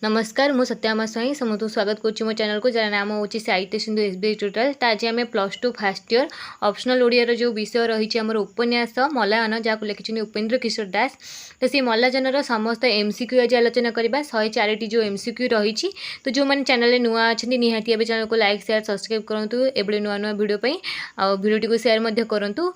नमस्कार मु सत्यामा साई समस्त स्वागत करुच्ची मो चैनल को जरा नाम होची साहित्य सिंधु एसबीएस ट्यूटोरियल। तो आज आम +2 फर्स्ट ईयर ऑप्शनल ओडिया जो विषय रही आम उपन्यास मलायन जहाँ लिखिं उपेन्द्र किशोर दास। तो सी मल्लायनर समस्त एमसीक्यू आज आलोचना करवा 104 जो एमसीक्यू रही। तो जो मैंने चैनल नुआ अच्छा निहाती ए चैनल को लाइक शेयर सब्सक्राइब करूँ एवं नुआ नुआ भिडियो भिडियो को शेयर करूँ।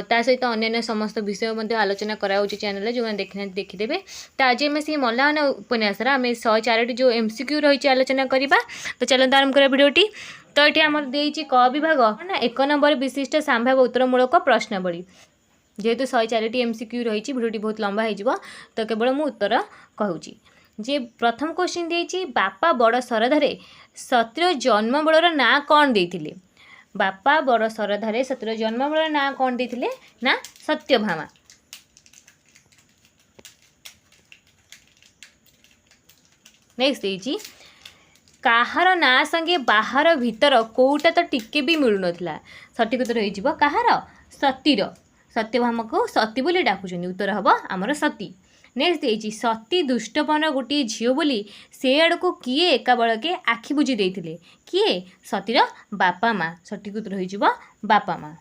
ता सहित अन्य समस्त विषय आलोचना कराऊँ चैनल जो मैंने देखना देखीदे। तो आज आम से मलायन उपन्यास आम 104 जो एमसीक्यू रही आलोचना करवा। तो चलते आरंभ करा भिडियोटी। तो ये आम देती क विभाग ना 1 नंबर विशिष्ट संभाव्य उत्तरमूलक प्रश्नावली। जेहेतु 104 एमसीक्यू रही भिडियोटी बहुत लंबा हो तो केवल मु उत्तर कहूँ। जे प्रथम क्वेश्चन देती बापा बड़ सरधारे सतीर जन्म बेलर ना कौन देते। बापा बड़ सरधारे सतीर जन्म बेलर ना कौन देते ना सत्यभामा। नेक्स्ट देती कहार ना संगे बाहर भीतर कोटा तो टिके भी मिलू ना। सठिक उत्तर हो कहार सतीर। सत्यभामा को सती बोली डाकुचंदी उत्तर हम आमर सती। नेक्स्ट देती सती दुष्टपन गोटे झील बोली से आड़ को किए एका बड़के आखि बुझी देते किए सतीर बापा माँ। सठिक उत्तर हो बापा माँ।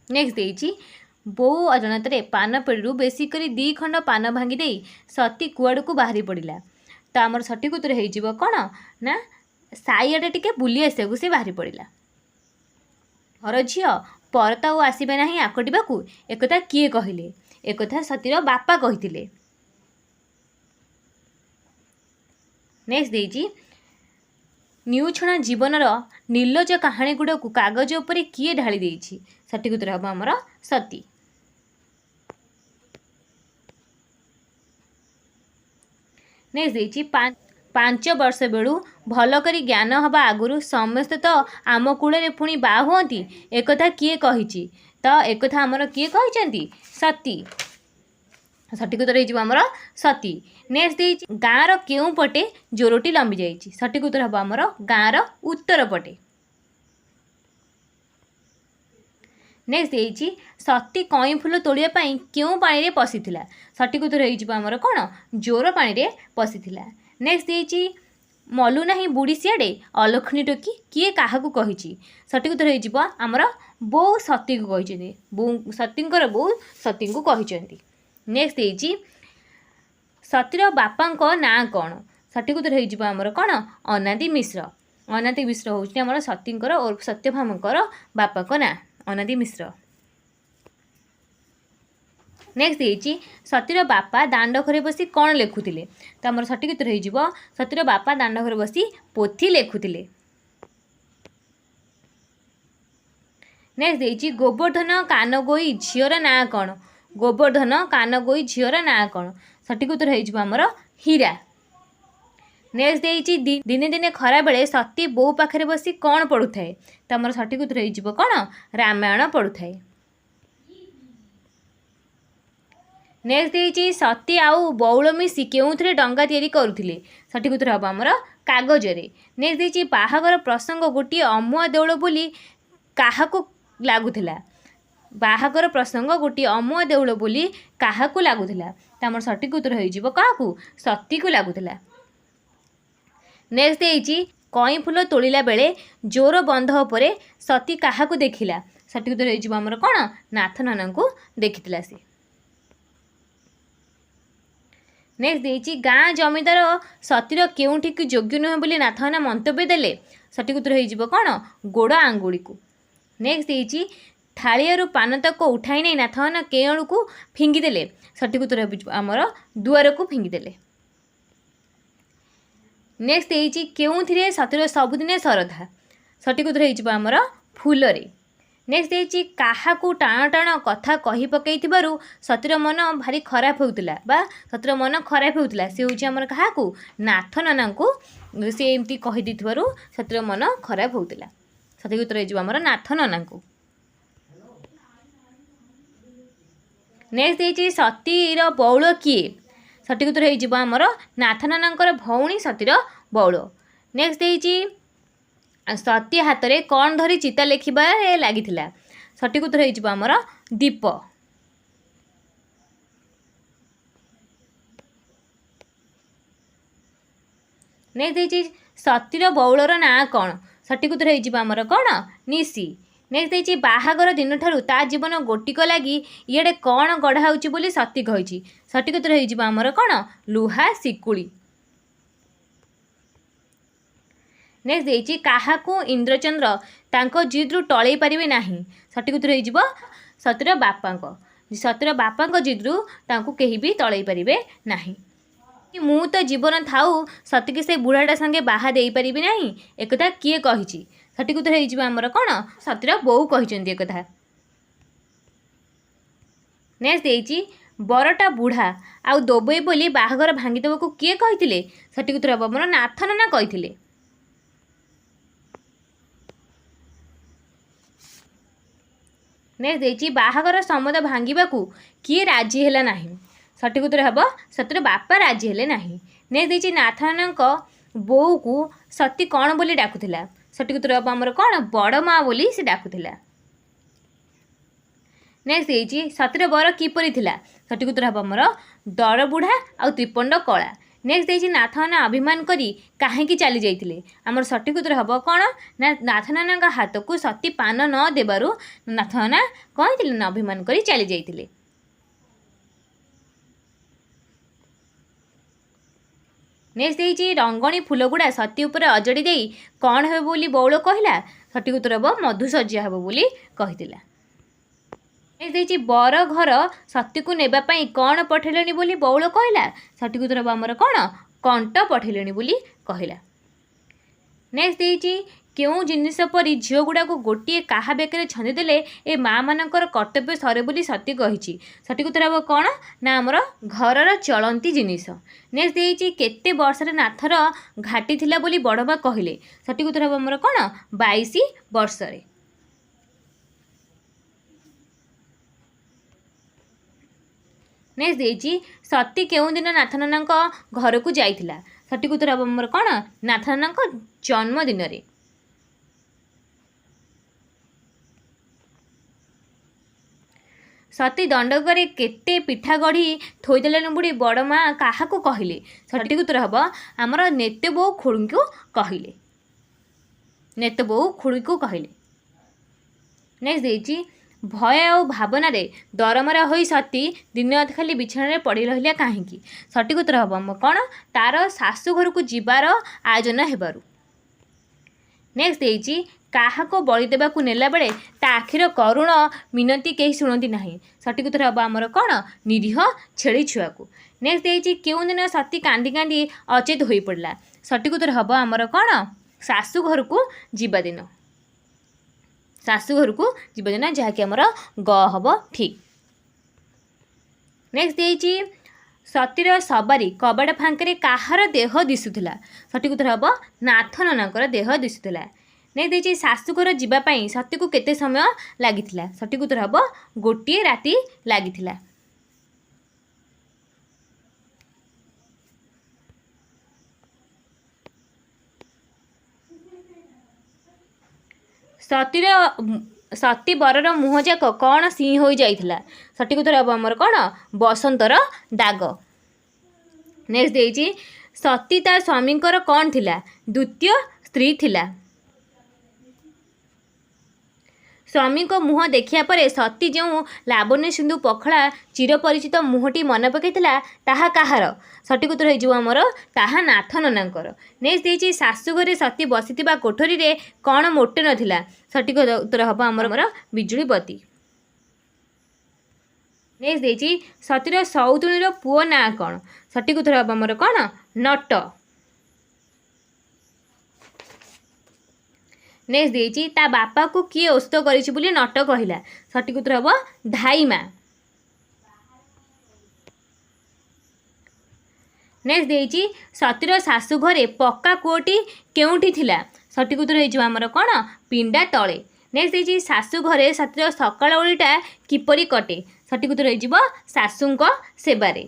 नेक्स्ट देती बो अजाणत पान पेड़ू बेसिकरी 2 खंड पान भांगी दे सती कुआड़ को बाहरी पड़ा। तो आमर सठिक उत्तर हो कौन ना साइआडे टिके बुली आसा से बाहरी पड़ा। हर झी परत आउ आसबे ना आकटिबा एक किए कहले एक सतीर बापा कही। नेक्स्ट देती न्यूछणा जीवनर निर्लज कहानी गुड़ा को कागज उपर किए ढाली देछि। सठिक उत्तर हम आमर सती। नेक्स्ट देछि 5 वर्ष बेलू भल करी ज्ञान हवा आगुरु समस्त तो आम कूल पुणी बा हुअंती एकथा किए कहिछि। तो एकथा आमर किए कहिछंती सती। सठिक उत्तर हो आमर सती। नेक्स्ट देछि गाँर केउ पटे जोरटी लंबी जाइछि। सठिक उत्तर हम आमर गाँर उत्तर पटे। नेक्स्ट देछि सती कई फूल तोड़िया क्यों पानी रे पशिथिला। सठिक उत्तर हो आमर कौन जोर पानी रे पशिथिला। नेक्स्ट देछि मलु नाही बुढ़ी सियाड़े अलक्षणी टोकी किए काहाकू कहिछि। सठिक उत्तर हो आमर बो सती को कहिछन्ती बो सतींकर बो सती को कहिछन्ती। नेक्स्ट देछि सतीर बापांको ना कौन। सठिक उत्तर हो आमर कौन अनादि मिश्र। अनादि मिश्र होछि आमर सतींकर और सत्यभामांकर बापा को ना अनादि मिश्र। नेक्स्ट देछि सतीर बापा दांड घरे बसी कौन लेखुतिले। तो आमर सठिक उत्तर हो सतीर बापा दांड घरे बसी पोथी लेखुतिले। नेक्स्ट देछि गोवर्धन कानगोई झीर ना कौन। गोवर्धन कानगोई झीर ना कौन। सठिक उत्तर हो आमर हीरा। नेक्स्ट देछि दिने दिने खरा बेले सती बो पाखरे बसी कौन पढ़ुथाए। तो आमर सठिक उत्तर हो कौन रामायण पढ़ुथाए। नेक्स्ट देछि सती आउ बौल मिसी केउथरे डंगा तैयारी करुथिले। सठिक उत्तर हम आमर कागजरे। नेक्स्ट देछि बाहागर प्रसंग गोटे अमुआ देउल बोली काहाकू लागुथिला। बाहागर प्रसंग गोटे अमुआ देउल बोली काहाकू लागुथिला। तो आमर सठिक उत्तर हो काहाकू सती को लागुथिला। नेक्स्ट देछि कई फूल तोड़िला बेले जोर बंध उपरे सती काहाकू देखिला। सठिक उत्तर हो आमर कौन नाथ नाना को देखिथिला से। नेक्स्ट देछि गाँ जमीदार सतीर केउठी की योग्य नुहे बोली नाथ नाना मंतव्य देले। सठिक उत्तर हो कौन गोड़ आंगुड़ी को। नेक्स्ट देछि थालियारू पान तक उठाई नहीं नाथ नाना केणु को फिंगिदेले। सठिक उत्तर आमर दुआर को फिंगिदेले। नेक्स्ट देछि केउथिरे सतीर सबुदिने श्रद्धा। सठिक उत्तर हो आमर फूलरे। नेक्स्ट देछि काहाकू टाण टाण कथा कही पकईथिबारु सतीर मन भारी खराब होउतिला बा सतीर मन खराब होउतिला से होछि आमर काहाकू नाथ नाना को से एमती कहि दिथिबारु सतीर मन खराब होउतिला। सठिक उत्तर हो आमर नाथ नाना को। नेक्स्ट देछि सतीर बौल किए। सठिक उत्तर हो आमर नाथ नानांकर भौणी सतीर बौल। नेक्स्ट देछि सती हाथ में कौन धरी चिता लेखिबारे लागिथिला। सठिक उत्तर हो आमर दीप। ନେକ୍ସଟ ଦେଇଛି ସତୀର ବଉଳର ନାଁ କ'ଣ? ସଠିକ୍ ଉତ୍ତର ହେଇଯିବ ଆମର କ'ଣ? ନିଶି। ନେକ୍ସଟ ଦେଇଛି ବାହାଘର ଦିନଠାରୁ ତା ଜୀବନ ଗୋଟିକ ଲାଗି ଇଆଡ଼େ କ'ଣ ଗଢ଼ା ହେଉଛି ବୋଲି ସତୀ କହିଛି। ସଠିକ୍ ଉତ୍ତର ହେଇଯିବ ଆମର କ'ଣ? ଲୁହା ଶିକୁଳି। ନେକ୍ସଟ ଦେଇଛି କାହାକୁ ଇନ୍ଦ୍ରଚନ୍ଦ୍ର ତାଙ୍କ ଜିଦ୍ରୁ ଟଳେଇ ପାରିବେ ନାହିଁ। ସଠିକ୍ ଉତ୍ତର ହେଇଯିବ ସତୀର ବାପାଙ୍କ। ସତୀର ବାପାଙ୍କ ଜିଦ୍ରୁ ତାଙ୍କୁ କେହି ବି ଟଳେଇ ପାରିବେ ନାହିଁ। ମୁଁ ତ ଜୀବନ ଥାଉ ସତୀକି ସେ ବୁଢ଼ାଟା ସାଙ୍ଗେ ବାହା ଦେଇପାରିବି ନାହିଁ ଏକଥା କିଏ କହିଛି? ସଠିକ୍ ଉତ୍ତର ହେଇଯିବ ଆମର କ'ଣ? ସତୀର ବୋଉ କହିଛନ୍ତି ଏକଥା। ନେକ୍ସଟ ଦେଇଛି ବରଟା ବୁଢ଼ା ଆଉ ଦୋବଇ ବୋଲି ବାହାଘର ଭାଙ୍ଗିଦେବାକୁ କିଏ କହିଥିଲେ? ସଠିକ୍ ଉତ୍ତର ହେବ ଆମର ନାଥ ନନା କହିଥିଲେ। ନେକ୍ସଟ ଦେଇଛି ବାହାଘର ସମ୍ବନ୍ଧ ଭାଙ୍ଗିବାକୁ କିଏ ରାଜି ହେଲା ନାହିଁ? ସଠିକ୍ ଉତ୍ତର ହେବ ସତୀର ବାପା ରାଜି ହେଲେ ନାହିଁ। ନେକ୍ସଟ ଦେଇଛି ନାଥ ନନାଙ୍କ ବୋଉକୁ ସତୀ କ'ଣ ବୋଲି ଡାକୁଥିଲା? ସଠିକ୍ ଉତ୍ତର ହେବ ଆମର କ'ଣ? ବଡ଼ ମା ବୋଲି ସେ ଡାକୁଥିଲା। ନେକ୍ସଟ ଦେଇଛି ସତୀର ବର କିପରି ଥିଲା? ସଠିକ୍ ଉତ୍ତର ହେବ ଆମର ଦରବୁଢ଼ା ଆଉ ତ୍ରିପଣ୍ଡ କଳା। ନେକ୍ସଟ ଦେଇଛି ନାଥ ନନା ଅଭିମାନ କରି କାହିଁକି ଚାଲି ଯାଇଥିଲେ? ଆମର ସଠିକ୍ ଉତ୍ତର ହେବ କ'ଣ? ନା ନାଥ ନନାଙ୍କ ହାତକୁ ସତୀ ପାନ ନ ଦେବାରୁ ନାଥ ନନା କ'ଣ ହେଇଥିଲେ ନା ଅଭିମାନ କରି ଚାଲି ଯାଇଥିଲେ। ନେକ୍ସଟ ଦେଇଛି ରଙ୍ଗଣୀ ଫୁଲଗୁଡ଼ା ସତୀ ଉପରେ ଅଜଡ଼ି ଦେଇ କ'ଣ ହେବ ବୋଲି ବଉଳ କହିଲା? ସଠିକ୍ ଉତ୍ତର ହେବ ମଧୁଶଯ୍ୟା ହେବ ବୋଲି କହିଥିଲା। ନେକ୍ସଟ ଦେଇଛି ବର ଘର ସତୀକୁ ନେବା ପାଇଁ କ'ଣ ପଠେଇଲେଣି ବୋଲି ବଉଳ କହିଲା? ସଠିକ୍ ଉତ୍ତର ହେବ ଆମର କ'ଣ? କଣ୍ଟ ପଠେଇଲେଣି ବୋଲି କହିଲା। ନେକ୍ସଟ ଦେଇଛି କେଉଁ ଜିନିଷ ପରି ଝିଅଗୁଡ଼ାକୁ ଗୋଟିଏ କାହା ବେକରେ ଛନ୍ଦି ଦେଲେ ଏ ମାଆମାନଙ୍କର କର୍ତ୍ତବ୍ୟ ସରେ ବୋଲି ସତୀ କହିଛି। ସଠିକ୍ ଉତ୍ତର ହେବ କ'ଣ? ନା ଆମର ଘରର ଚଳନ୍ତି ଜିନିଷ। ନେକ୍ସଟ ଦେଇଛି କେତେ ବର୍ଷରେ ନାଥର ଘାଟି ଥିଲା ବୋଲି ବଡ଼ ମା କହିଲେ? ସଠିକ୍ ଉତ୍ତର ହେବ ଆମର କ'ଣ? 22 ବର୍ଷରେ। ନେକ୍ସଟ ଦେଇଛି ସତୀ କେଉଁଦିନ ନାଥ ନନାଙ୍କ ଘରକୁ ଯାଇଥିଲା? ସଠିକ୍ ଉତ୍ତର ହେବ ଆମର କ'ଣ? ନାଥ ନନାଙ୍କ ଜନ୍ମଦିନରେ। ସତୀ ଦଣ୍ଡକରେ କେତେ ପିଠା ଗଢ଼ି ଥୋଇଦେଲେଣି ବୁଢ଼ୀ ବଡ଼ ମା କାହାକୁ କହିଲେ? ସଠିକ୍ ଉତ୍ତର ହେବ ଆମର ନେତେ ବୋଉ ଖୁଡ଼ୀଙ୍କୁ କହିଲେ। ନେତେ ବୋଉ ଖୁଡ଼ୀକୁ କହିଲେ। ନେକ୍ସଟ ଦେଇଛି ଭୟ ଆଉ ଭାବନାରେ ଦରମରା ହୋଇ ସତୀ ଦିନ ଅଧେ ଖାଲି ବିଛଣାରେ ପଡ଼ି ରହିଲା କାହିଁକି? ସଠିକ୍ ଉତ୍ତର ହେବ ଆମ କ'ଣ? ତାର ଶାଶୁ ଘରକୁ ଯିବାର ଆୟୋଜନ ହେବାରୁ। ନେକ୍ସଟ ଦେଇଛି କାହାକୁ ବଳି ଦେବାକୁ ନେଲାବେଳେ ତା ଆଖିର କରୁଣ ମିନତି କେହି ଶୁଣନ୍ତି ନାହିଁ? ସଠିକ୍ ଉତ୍ତର ହେବ ଆମର କ'ଣ? ନିରୀହ ଛେଳି ଛୁଆକୁ। ନେକ୍ସଟ ଦେଇଛି କେଉଁଦିନ ସତୀ କାନ୍ଦି କାନ୍ଦି ଅଚେତ ହୋଇପଡ଼ିଲା? ସଠିକ୍ ଉତ୍ତର ହେବ ଆମର କ'ଣ? ଶାଶୁ ଘରକୁ ଯିବା ଦିନ। ଶାଶୁ ଘରକୁ ଯିବା ଦିନ ଯାହାକି ଆମର ଗ ହେବ ଠିକ୍। ନେକ୍ସଟ ଦେଇଛି ସତୀର ସବାରି କବାଟ ଫାଙ୍କରେ କାହାର ଦେହ ଦିଶୁଥିଲା? ସଠିକ୍ ଉତ୍ତର ହେବ ନାଥ ନନାଙ୍କର ଦେହ ଦିଶୁଥିଲା। ନେକ୍ସଟ ଦେଇଛି ଶାଶୁଘର ଯିବା ପାଇଁ ସତୀକୁ କେତେ ସମୟ ଲାଗିଥିଲା? ସଠିକ୍ ଉତ୍ତର ହେବ ଗୋଟିଏ ରାତି ଲାଗିଥିଲା। ସତୀ ବରର ମୁହଁ ଯାକ କ'ଣ ସିଂ ହୋଇଯାଇଥିଲା? ସଠିକ୍ ଉତ୍ତର ହେବ ଆମର କ'ଣ? ବସନ୍ତର ଦାଗ। ନେକ୍ସଟ ଦେଇଛି ସତୀ ତା ସ୍ୱାମୀଙ୍କର କ'ଣ ଥିଲା? ଦ୍ୱିତୀୟ ସ୍ତ୍ରୀ ଥିଲା। ସ୍ୱାମୀଙ୍କ ମୁହଁ ଦେଖିବା ପରେ ସତୀ ଯେଉଁ ଲାବଣ୍ୟ ସିନ୍ଧୁ ପଖଳା ଚିରପରିଚିତ ମୁହଁଟି ମନେ ପକାଇଥିଲା ତାହା କାହାର? ସଠିକ୍ ଉତ୍ତର ହେଇଯିବ ଆମର ତାହା ନାଥ ନନାଙ୍କର। ନେକ୍ସଟ ଦେଇଛି ଶାଶୁଘରେ ସତୀ ବସିଥିବା କୋଠରୀରେ କ'ଣ ମୋଟେ ନଥିଲା? ସଠିକ୍ ଉତ୍ତର ହେବ ଆମର ବିଜୁଳି ବତୀ। ନେକ୍ସଟ ଦେଇଛି ସତୀର ସଉତୁଣୀର ପୁଅ ନାଁ କ'ଣ? ସଠିକ୍ ଉତ୍ତର ହେବ ଆମର କ'ଣ? ନଟ। ନେକ୍ସଟ ଦେଇଛି ତା ବାପାକୁ କିଏ ଓସ୍ତ କରିଛି ବୋଲି ନଟ କହିଲା? ସଠିକ୍ ଉତ୍ତର ହେବ ଧାଇମା। ନେକ୍ସଟ ଦେଇଛି ସତୀର ଶାଶୁ ଘରେ ପକ୍କା କୂଅଟି କେଉଁଠି ଥିଲା? ସଠିକ୍ ଉତ୍ତର ହେଇଯିବ ଆମର କ'ଣ? ପିଣ୍ଡା ତଳେ। ନେକ୍ସଟ ଦେଇଛି ଶାଶୁ ଘରେ ସତୀର ସକାଳ ଓଳିଟା କିପରି କଟେ? ସଠିକ୍ ଉତ୍ତର ହେଇଯିବ ଶାଶୁଙ୍କ ସେବାରେ।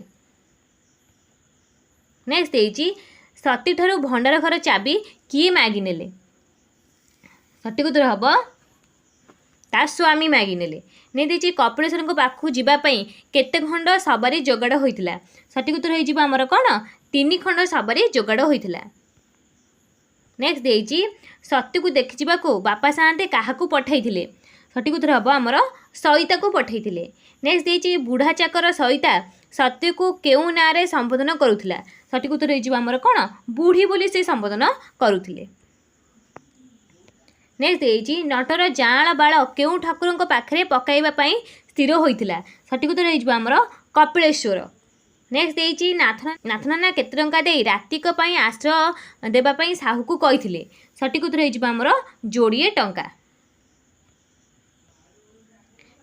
ନେକ୍ସଟ ଦେଇଛି ସତୀଠାରୁ ଭଣ୍ଡାର ଘର ଚାବି କିଏ ମାଗିନେଲେ? ସଠିକ୍ ଉତ୍ତର ହେବ ତା ସ୍ୱାମୀ ମାଗିନେଲେ। ନେଇ ଦେଇଛି କପିଳେଶ୍ୱରଙ୍କ ପାଖକୁ ଯିବା ପାଇଁ କେତେ ଖଣ୍ଡ ସବାରି ଯୋଗାଡ଼ ହୋଇଥିଲା? ସଠିକ୍ ଉତ୍ତର ହେଇଯିବ ଆମର କ'ଣ? 3 ଖଣ୍ଡ ସବାରି ଯୋଗାଡ଼ ହୋଇଥିଲା। नेक्स्ट देइछि सती को देखि जिबाकू बापा सान्ते काहाकू पठाइथिले सठिक उत्तर हम आमर सईता को पठाइथिले। नेक्स्ट देइछि बुढ़ा चाकर सईता सती को केउ ना रे संबोधन करुथिला सठिक उत्तर हो आमर कौन बुढ़ी बोली से संबोधन करुथिले। नेक्स्ट देइछि नटर जाँल बाळ केउ ठाकुरଙ୍କ पाखरे पकाइबा पई स्थिर होइथिला सठिक उत्तर हो आमर कपिलेश्वर। नेक्स्ट देइछि नाथनाना केते टंका देई रातिक पई आश्रय देबा पई साहू को कहिथिले सठिक उत्तर हो आमर जोड़िए टंका।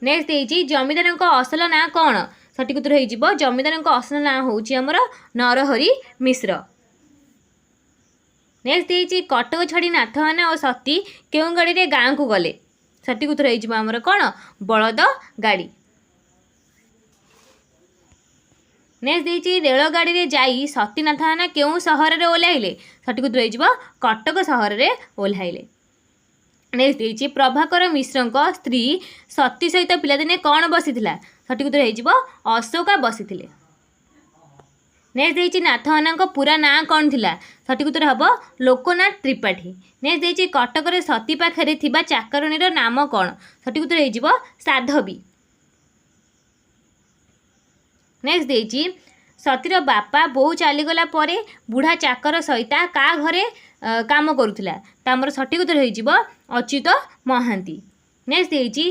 नेक्स्ट देइछि जमीदारଙ୍କ असल ना कौन सठिक उत्तर हो जमीदारଙ୍କ असल ना होउछि आमर नरहरि मिश्र। नेक्स्ट देइछि कटक छाड़ी नाथवाना और सती केउं गाड़ी रे गाँ को गले सठिक उत्तर हो आमर कौन बलद गाड़ी। नेक्स्ट देइछि रेल गाड़ी रे जाई सती नाथवाना केउं सहर रे ओह्लाइले सठिक उत्तर हो कटक सहर रे ओह्लाइले। नेक्स्ट देइछि प्रभाकर मिश्रଙ୍କ स्त्री सती सहित पिलादिने कौन बसिथिला सठिक उत्तर हो अशोका बसिथिले। नेक्स्ट देइछि नाथवाना पूरा ना कौन थिला सठिक उत्तर हम लोकनाथ त्रिपाठी। नेक्स्ट देइछि कटक रे सती पाखरे थिबा चाकरणीर नाम कौन सठिक उत्तर हो साधवी। नेक्स्ट देइछि सतीर बापा बोऊ चलीगला परे बुढ़ा चाकर सहिता का घरे काम करुथिला तामर सठिक उत्तर हो अच्युत महांती। नेक्स्ट देइछि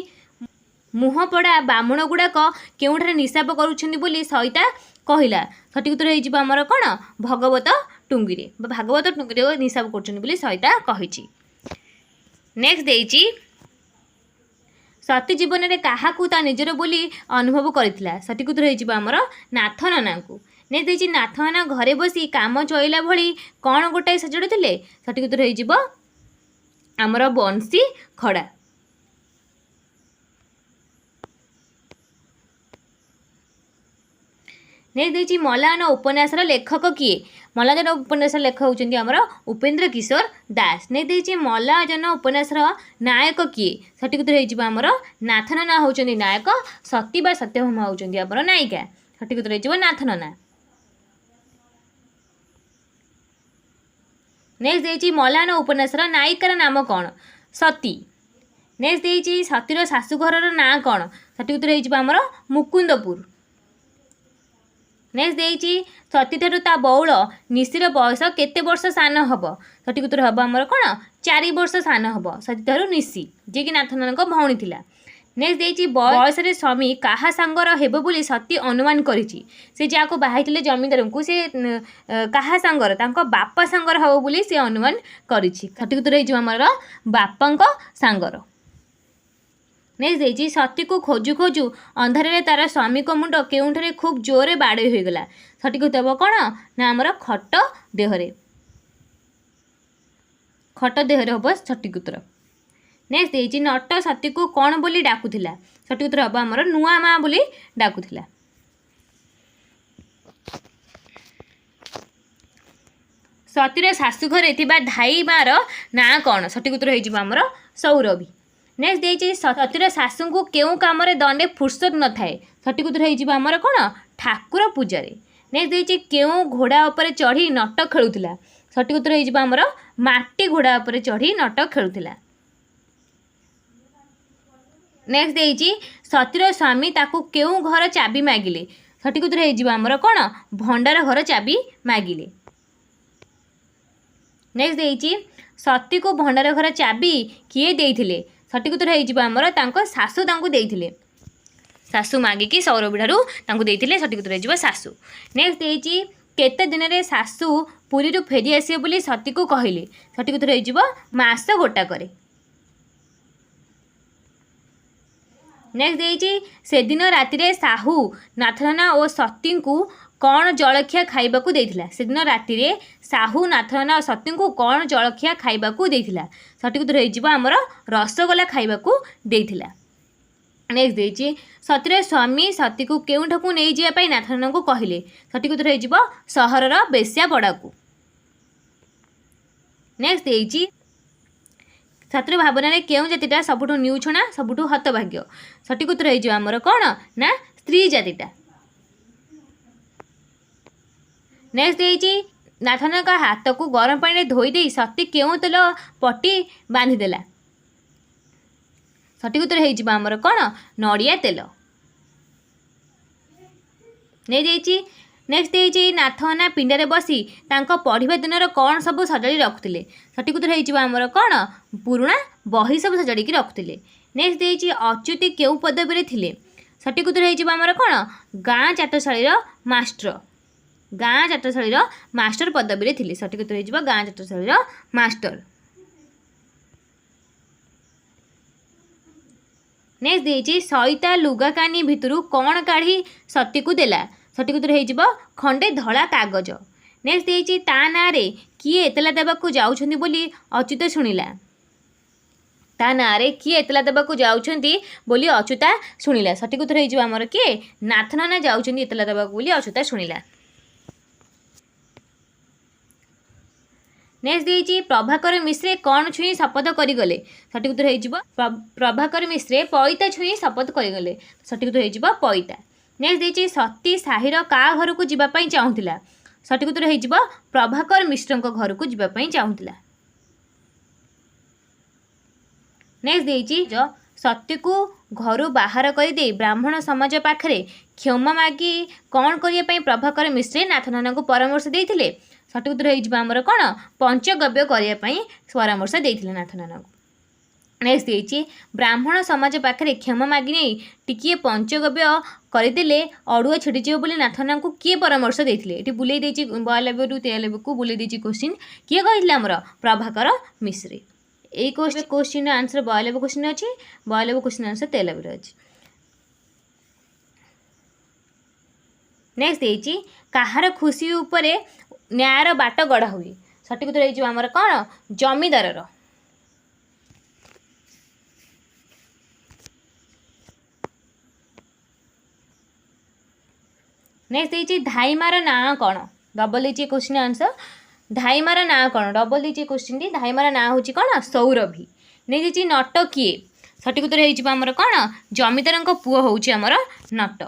मुहपड़ा बामुण गुड़ाक केउठारे निशाप करुछन्ति बोली सईता कहिला सठिक उत्तर हो आमर कौन भगवत टुंगी भागवत टुंगी निशाप करुछन्ति बोली सईता कहिछि। नेक्स्ट देइछि सती जीवन में काहाकू ता निजर बोली अनुभव करथिला सठिक उत्तर हो आमर नाथ नाना को। नेक्स्ट देइछि नाथ नाना घरे बसी काम चईला भली कौन गोटाए सजड़ुथिले सठिक उत्तर हो आमर बंसी खड़ा। नेक्स्ट देइछि मलायन उपन्यासर लेखक किए मलायन उपन्यासर लेखक होउछन्ति आमर उपेन्द्र किशोर दास। नेक्स्ट देइछि मलायन उपन्यासर नायक किए सठिक उत्तर हो आमर नाथनाना होउछन्ति नायक सती बा सत्यभामा होउछन्ति आमर नायिका सठिक उत्तर हो नाथनाना। नेक्स्ट देइछि मलायन उपन्यासर नायिकार नाम कौन सती। नेक्स्ट देइछि सतीर शाशुघरर ना कौन सठिक उत्तर हो आमर मुकुंदपुर। नेक्स्ट देइछि सती ठारू ता बौल निशिर बयस केते वर्ष सान हब सठिक उत्तर हम आमर कौन 4 वर्ष सान हब सती ठारू निशी जे कि नाथनाना भौणी थिला। नेक्स्ट देइछि बयस रे स्वामी काहा सांगर हेबो बोली सती अनुमान करिछि से जाको बाहाइथिले जमीदार को से काहा सांगर तांको बापा सांगर हबो बोली से अनुमान करिछि सठिक उत्तर हो आमर बापांक सांगर। नेक्स्ट देइछि सती को खोजु खोजु अंधारे रे तार स्वामी को मुंड केउंठरे खूब जोरे बाड़े हो गला सठिक उत्तर कौन ना आमर खट देहरे हम सठिक उत्तर। नेक्स्ट देइछि नट सती को कौन बोली डाकुथिला सठिक उत्तर हम आमर नुआ माँ बोली डाकुथिला। सतीर शाशुघरे थिबा धाई मार ना कौन सठिक उत्तर हो आमर सौरभी। नेक्स्ट देइछि सतीर शाशु को केउ काम दंडे फुर्सत न थाए सठिक उत्तर हो आमर कौन ठाकुर पूजारे। नेक्स्ट देइछि केउ घोड़ा उपरे चढ़ी नट खेलुथिला सठिक उत्तर हो आमर माटी घोड़ा उपरे चढ़ी नट खेलुथिला। नेक्स्ट देइछि सतीर स्वामी ताकू केउ घर चाबी मागिले सठिक उत्तर हो आमर कौन भंडार घर चाबी मागिले। नेक्स्ट देइछि सती को भंडार घर चाबी किए देइथिले सठिक उत्तर हो आमर तांको सासू तांको देइथिले सासू मागिकी सौरभी ठारू तांको देइथिले सठिक उत्तर हो सासू। नेक्स्ट देइछि केते दिन रे सासू पुरी रु फेरी आसिए बोली सती को कहिले सठिक उत्तर हो मास गोटा करे। नेक्स्ट देइछि से दिन राति रे साहू नाथनाना और सती को कौन जलखिया खाइबाकू देइथिला से दिन राति रे साहू नाथनाना और सती को कौन जलखिया खाइबाकू देइथिला सठिक उत्तर हो आमर रसगोला खाइबाकू देइथिला। नेक्स्ट देइछि सतीर स्वामी सती को केउठकू नहीं जिया पाई नाथनाना को कहिले सठिक उत्तर हो सहरर बेश्या पड़ाकू। नेक्स्ट देइछि सतीर भावना रे केउ जातिटा सबुठु न्यूछणा सबुठु हतभाग्य सठिक उत्तर हो आमर कौन ना स्त्री जातिटा। नेक्स्ट देइछि नाथनक हाथ को गरम पानी धोईदे सती केउं तेल पट्टी बांधिदेला सठिक उत्तर हो आमर कौन नड़िया तेल नहीं देइछि। नेक्स्ट देइछि नाथना पिंडे बसी पढ़िबा दिन कौन सब सजाड़ी रखुले सठिक उत्तर हो आमर कौन पुराणा बही सब सजाड़ी रखुले। नेक्स्ट देइछि अच्युत केउं पदवी थिले सठिक उत्तर हो आमर कौन गाँ चाटशाळीर मास्टर गाँ चाटशाळीर मास्टर पदवी थिले सठिक उत्तर हो गाँ चाटशाळीर मास्टर। नेक्स्ट देइछि सईता लुगाकानी भितरु कौन काढ़ी सती को देला सठिक उत्तर हो खंडे धला कागज। नेक्स्ट देइछि ता ना रे किए एतला देबाकू जाउछंती बोली अच्युत शुणिला ता ना रे किए एतला देबाकू जाउछंती बोली अच्युता शुणिला सठिक उत्तर हो आमर किए नाथनना जाउछंती एतला देबाकू बोली अच्युता शुणिला। नेक्स्ट देइछि प्रभाकर मिश्रे कौन छुई शपथ करिगले सठिक उत्तर हो प्रभाकर मिश्रे पईता छुई शपथ करिगले सठिक उत्तर हो पईता। नेक्स्ट देइछि सती साहिर का घर को जीवा पई चाहुतिला सठिक उत्तर हो प्रभाकर मिश्र घर को जीवा पई चाहुतिला। नेक्स्ट देइछि सत्य को घर बाहर कर दे ब्राह्मण समाज पाखरे क्षमा मागी कौन करिया पई प्रभाकर मिश्रे नाथनना को परामर्श देइथिले सठिक उत्तर हो आमर कौन पंचगव्य करने परामर्श देते नाथनना को। नेक्स्ट देइछि ब्राह्मण समाज पाखे क्षमा मागी नहीं टिकिए पंचगव्य करदे अड़ुआ छिड़ीजी बोली नाथनना को किए परामर्श देते ये बुले 92 ରୁ 93 को बुले क्वेश्चन किए कही आमर प्रभाकर मिश्रे। यही क्वेश्चन आंसर 92 क्वेश्चन अच्छी 92 क्वेश्चन आंसर 93 अच्छी। नेक्स्ट देइछि कहार खुशी उपरे न्यायर बाट गढ़ा हुए सठिक उत्तर हो आमर कौन जमीदार। नेक्स्ट देइछि धाईमार ना कौन डबल देइछि क्वेश्चन आंसर धाईमार ना कौन डबल देइछि क्वेश्चन टी धाईमार ना होछि कौन सौरभी। नहीं देइछि नट किए सठिक उत्तर हो आमर कौन जमीदार पुओ होछि आमर नट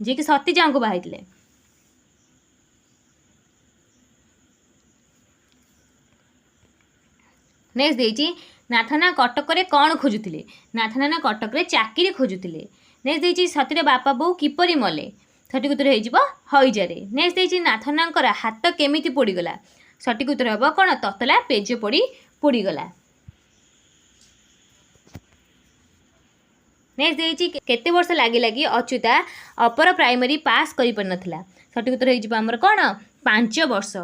जे कि सती जाँ को बाहाइले। नेक्स्ट देइछि नाथना कटक रे कौन खोजुथिले नाथना कटक रे चाकरी खोजुथिले। नेक्स्ट देइछि सतीर बापा बो किपरि मले सठिक उत्तर हो हईजारे। नेक्स्ट देइछि नाथनांकर हाथ केमिति पोड़ीगला सठिक उत्तर हम कौन ततला पेज पड़ी पोड़ीगला। नेक्स्ट देइछि केते वर्ष लागी लागी अच्युता अपर प्राइमरी पास करि पर नथिला सठिक उत्तर हो आमर कौन 5 वर्ष।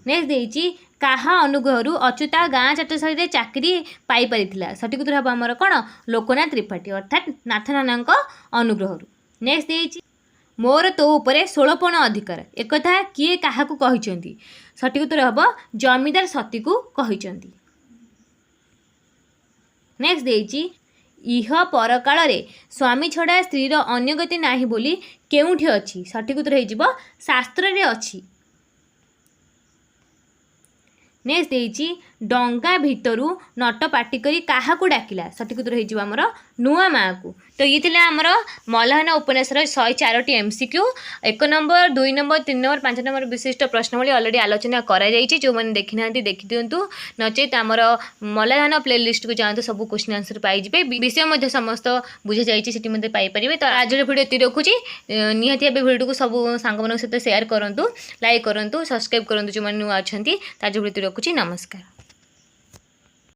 नेक्स्ट देइछि काहा अनुग्रह अच्युता गाँ चाटशाळी चाकरी पाई परिथिला सठिक उत्तर हम आमर कौन लोकनाथ त्रिपाठी अर्थात नाथनाना अनुग्रह। नेक्स्ट देइछि मोर तो उपरे 16 अधिकार एक कथा किए काहाकू कहिसंती सठिक उत्तर हम जमीदार सती को कहिसंती। नेक्स्ट देइछि इह पर काल रे स्वामी छड़ा स्त्रीर अन्य गति नाही बोली केउठी अछि सठिक उत्तर हो शास्त्र रे अछि। नेक्स्ट देइछि डंगा भितरु नट पाटी करी काहाकू डाकिला सठिक उत्तर हो आमर नुआ माँ को। तो ये थिला आमर मल्लहाना उपन्यास 104टी MCQ 1 number 2 number 3 number 5 number विशिष्ट प्रश्नावली ऑलरेडी आलोचना करा जाइछि जो माने देखि नांती देखि दियंतु नचेत आमर मल्लहाना प्लेलिस्ट को जांतु सब क्वेश्चन आंसर पाई जिबे विषय मध्ये समस्त बुझा जाइछि सेठी मध्ये पाई परिबे। तो आज वीडियो एति रखुछि निहाती ए वीडियो को सब सांग मन सहित शेयर करंतु लाइक करंतु सब्सक्राइब करंतु जो माने नुआ अछंती ताज वीडियो रखुछि नमस्कार।